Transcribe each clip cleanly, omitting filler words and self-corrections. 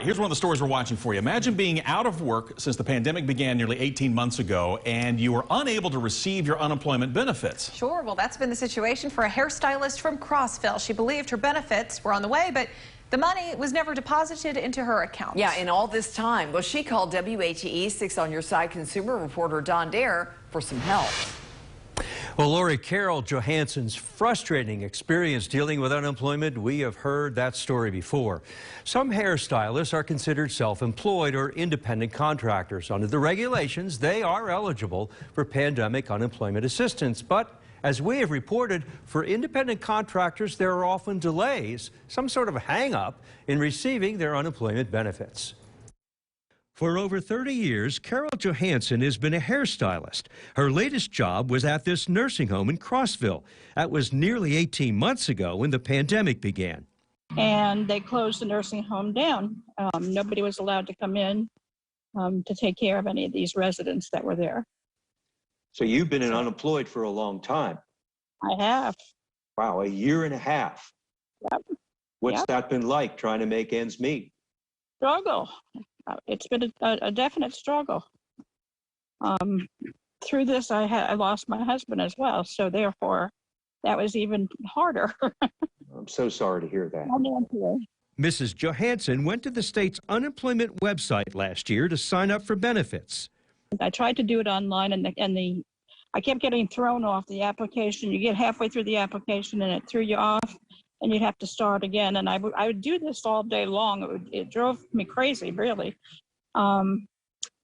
here's one of the stories we're watching for you. Imagine being out of work since the pandemic began nearly 18 months ago, and you were unable to receive your unemployment benefits. Sure, well, that's been the situation for a hairstylist from Crossville. She believed her benefits were on the way, but the money was never deposited into her account. Yeah, in all this time, well, she called WATE 6 on Your Side consumer reporter Don Dare for some help. Well, Lori, Carol Johansson's frustrating experience dealing with unemployment, we have heard that story before. Some hairstylists are considered self-employed or independent contractors. Under the regulations, they are eligible for pandemic unemployment assistance. But as we have reported, for independent contractors, there are often delays, some sort of hang-up in receiving their unemployment benefits. For over 30 years, Carol Johansson has been a hairstylist. Her latest job was at this nursing home in Crossville. That was nearly 18 months ago when the pandemic began. And they closed the nursing home down. Nobody was allowed to come in to take care of any of these residents that were there. So you've been unemployed for a long time. I have. Wow, a year and a half. Yep. What's that been like, trying to make ends meet? Struggle. It's been a definite struggle. Through this, I lost my husband as well, so therefore, that was even harder. I'm so sorry to hear that. Mrs. Johansson went to the state's unemployment website last year to sign up for benefits. I tried to do it online, and I kept getting thrown off the application. You get halfway through the application, and it threw you off, and you'd have to start again. And I would do this all day long. It drove me crazy, really. And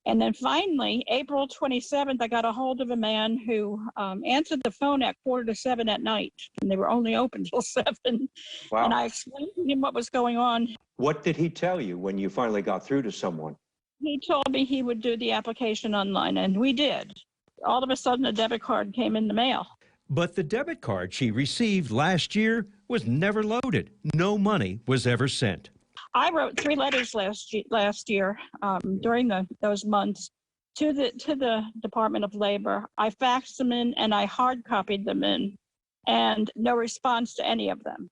then finally, April 27th, I got a hold of a man who answered the phone at 6:45 at night, and they were only open till 7. Wow. And I explained to him what was going on. What did he tell you when you finally got through to someone? He told me he would do the application online, and we did. All of a sudden, a debit card came in the mail. But the debit card she received last year was never loaded. No money was ever sent. I wrote 3 letters last year during those months to the Department of Labor. I faxed them in and I hard copied them in, and no response to any of them,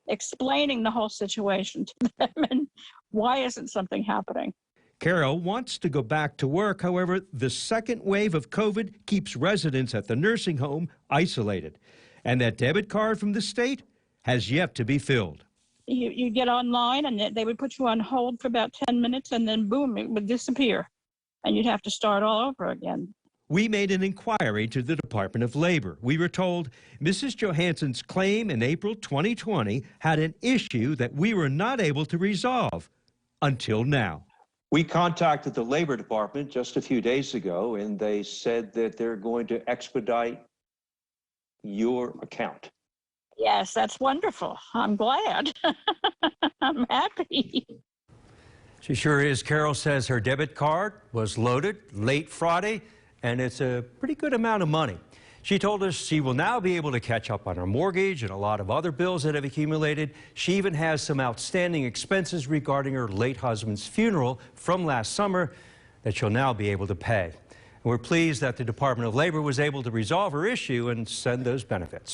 explaining the whole situation to them and why isn't something happening. Carol wants to go back to work. However, the second wave of COVID keeps residents at the nursing home isolated. And that debit card from the state has yet to be filled. You get online, and they would put you on hold for about 10 minutes, and then boom, it would disappear. And you'd have to start all over again. We made an inquiry to the Department of Labor. We were told Mrs. Johansson's claim in April 2020 had an issue that we were not able to resolve until now. We contacted the Labor Department just a few days ago, and they said that they're going to expedite your account. Yes, that's wonderful. I'm glad. I'm happy. She sure is. Carol says her debit card was loaded late Friday, and it's a pretty good amount of money. She told us she will now be able to catch up on her mortgage and a lot of other bills that have accumulated. She even has some outstanding expenses regarding her late husband's funeral from last summer that she'll now be able to pay. And we're pleased that the Department of Labor was able to resolve her issue and send those benefits.